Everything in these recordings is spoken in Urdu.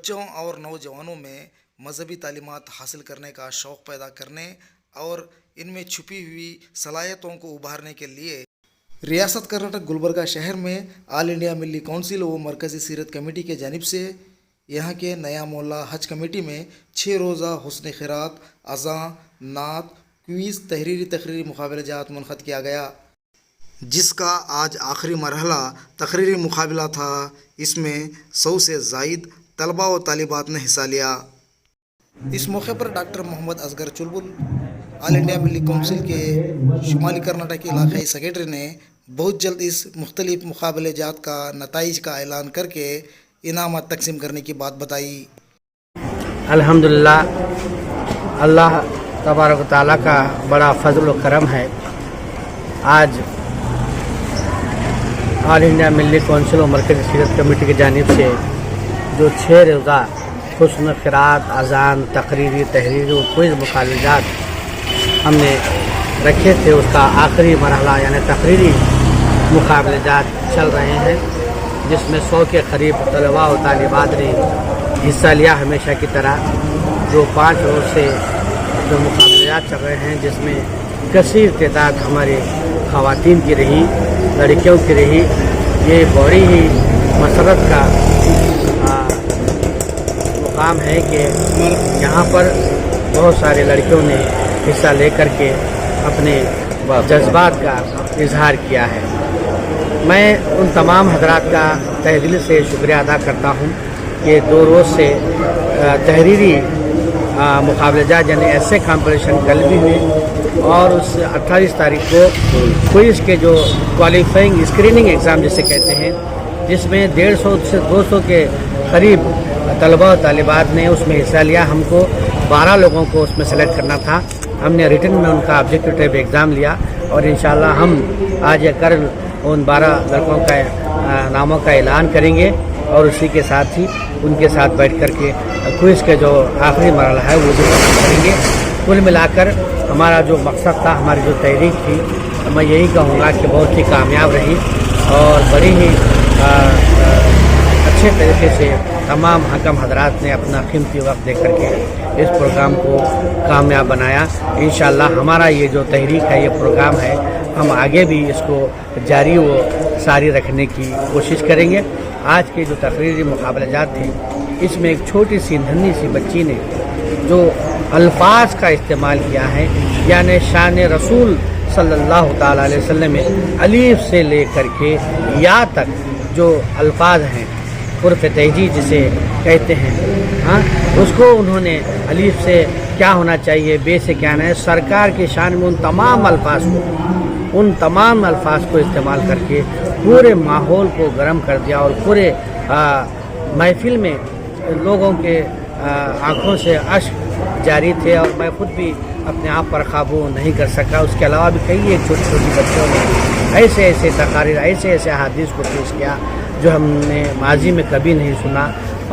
بچوں اور نوجوانوں میں مذہبی تعلیمات حاصل کرنے کا شوق پیدا کرنے اور ان میں چھپی ہوئی صلاحیتوں کو ابھارنے کے لیے ریاست کرناٹک گلبرگہ شہر میں آل انڈیا ملی کونسل و مرکزی سیرت کمیٹی کے جانب سے یہاں کے نیا محلہ حج کمیٹی میں 6 روزہ حسن خیرات، اذاں، نعت، کوئز، تقریری مقابلہ جات منعقد کیا گیا، جس کا آج آخری مرحلہ تقریری مقابلہ تھا۔ اس میں 100 سے زائد طلباء و طالبات نے حصہ لیا۔ اس موقع پر ڈاکٹر محمد اصغر چلبل، آل انڈیا ملی کونسل کے شمالی کرناٹک علاقائی سیکرٹری نے بہت جلد اس مختلف مقابلے جات کا نتائج کا اعلان کر کے انعامات تقسیم کرنے کی بات بتائی۔ الحمدللہ، اللہ تبارک و تعالیٰ کا بڑا فضل و کرم ہے۔ آج آل انڈیا ملی کونسل و مرکزی سیرت کمیٹی کی جانب سے جو 6 روزہ حسن قرات، اذان، تحریری و کوئز مقابلہ جات ہم نے رکھے تھے، اس کا آخری مرحلہ یعنی تقریری مقابلہ جات چل رہے ہیں، جس میں 100 کے قریب طلباء و طالبات نے حصہ لیا ہمیشہ کی طرح۔ جو 5 روز سے جو مقابلہ جات چل رہے ہیں، جس میں کثیر تعداد ہمارے خواتین کی رہی، لڑکیوں کی رہی، یہ بڑی ہی مسرت کا مقام ہے کہ یہاں پر بہت سارے لڑکیوں نے حصہ لے کر کے اپنے جذبات کا اظہار کیا ہے۔ میں ان تمام حضرات کا تہ دل سے شکریہ ادا کرتا ہوں کہ 2 روز سے تحریری مقابلہ جات یعنی ایسے کمپٹیشن کل بھی ہوئے، اور اس 28 تاریخ کو کوئز کے جو کوالیفائنگ اسکریننگ ایگزام جسے کہتے ہیں، جس میں 150 سے 200 کے قریب طلباء و طالبات نے اس میں حصہ لیا۔ ہم کو 12 لوگوں کو اس میں سلیکٹ کرنا تھا۔ ہم نے ریٹن میں ان کا آبجیکٹو ٹائپ ایگزام لیا، اور انشاءاللہ ہم آج یا کل ان 12 لڑکوں کا ناموں کا اعلان کریں گے، اور اسی کے ساتھ ہی ان کے ساتھ بیٹھ کر کے کوئز کے جو آخری مرحلہ ہے وہ بھی کریں گے۔ کل ملا کر ہمارا جو مقصد تھا، ہماری جو تحریک تھی، میں یہی کہوں گا کہ بہت ہی کامیاب رہی، اور بڑی ہی اچھے طریقے سے تمام حکم حضرات نے اپنا قیمتی وقت دے کر کے اس پروگرام کو کامیاب بنایا۔ انشاءاللہ ہمارا یہ جو تحریک ہے، یہ پروگرام ہے، ہم آگے بھی اس کو جاری و ساری رکھنے کی کوشش کریں گے۔ آج کے جو تقریری مقابلہ جات تھے، اس میں ایک چھوٹی سی ننھی سی بچی نے جو الفاظ کا استعمال کیا ہے، یعنی شان رسول صلی اللہ تعالیٰ علیہ وسلم میں الف سے لے کر کے یا تک جو الفاظ ہیں، حرف تہجی جسے کہتے ہیں، اس کو انہوں نے الف سے کیا ہونا چاہیے، بے سے کیا ہے، سرکار کی شان میں ان تمام الفاظ کو استعمال کر کے پورے ماحول کو گرم کر دیا، اور پورے محفل میں لوگوں کے آنکھوں سے اشک جاری تھے، اور میں خود بھی اپنے آپ پر قابو نہیں کر سکا۔ اس کے علاوہ بھی کئی ایک چھوٹی بچوں نے ایسے تقاریر، ایسے احادیث کو پیش کیا جو ہم نے ماضی میں کبھی نہیں سنا،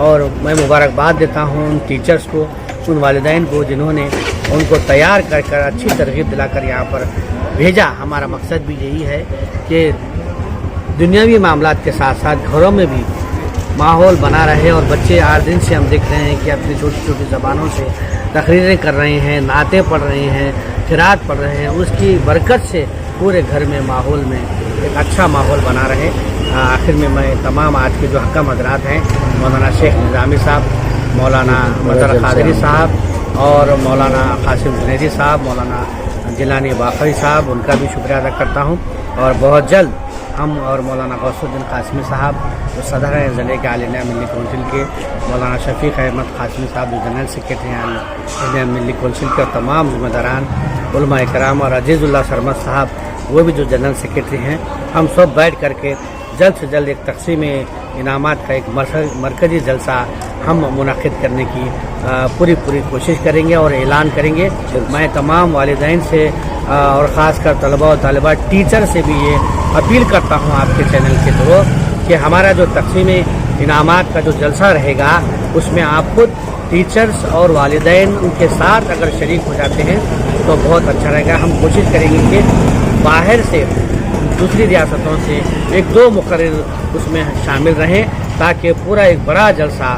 اور میں مبارکباد دیتا ہوں ان ٹیچرز کو، ان والدین کو، جنہوں نے ان کو تیار کر اچھی ترغیب دلا کر یہاں پر بھیجا۔ ہمارا مقصد بھی یہی ہے کہ دنیاوی معاملات کے ساتھ ساتھ گھروں میں بھی ماحول بنا رہے، اور بچے 8 دن سے ہم دیکھ رہے ہیں کہ اپنی چھوٹی زبانوں سے تقریریں کر رہے ہیں، نعتیں پڑھ رہے ہیں، قرات پڑھ رہے ہیں۔ اس کی برکت سے پورے گھر میں ماحول میں ایک اچھا ماحول بنا رہے۔ آخر میں تمام آج کے جو حکم حضرات ہیں، مولانا شیخ نظامی صاحب، مولانا مظہر قادری صاحب، اور مولانا قاسم جنیدی صاحب، مولانا جیلانی باقری صاحب، ان کا بھی شکریہ ادا کرتا ہوں۔ اور بہت جلد ہم اور مولانا غوث الدین قاسمی صاحب جو صدر ہیں ضلع کے آل انڈیا ملی کونسل کے، مولانا شفیق احمد قاسمی صاحب جو جنرل سیکرٹری ہیں آل انڈیا ملی کونسل کے، اور تمام ذمہ داران علماء کرام، اور عزیز اللہ سرمد صاحب وہ بھی جو جنرل سیکرٹری ہیں، ہم سب بیٹھ کر کے جلد سے جلد ایک تقسیم انعامات کا ایک مرکزی جلسہ ہم منعقد کرنے کی پوری کوشش کریں گے اور اعلان کریں گے۔ میں تمام والدین سے اور خاص کر طلباء و طالبات ٹیچر سے بھی یہ اپیل کرتا ہوں آپ کے چینل کے تھرو کہ ہمارا جو تقسیم انعامات کا جو جلسہ رہے گا، اس میں آپ خود ٹیچرز اور والدین ان کے ساتھ اگر شریک ہو جاتے ہیں تو بہت اچھا رہے گا۔ ہم کوشش کریں گے کہ باہر سے دوسری ریاستوں سے 1-2 مقرر اس میں شامل رہیں، تاکہ پورا ایک بڑا جلسہ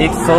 100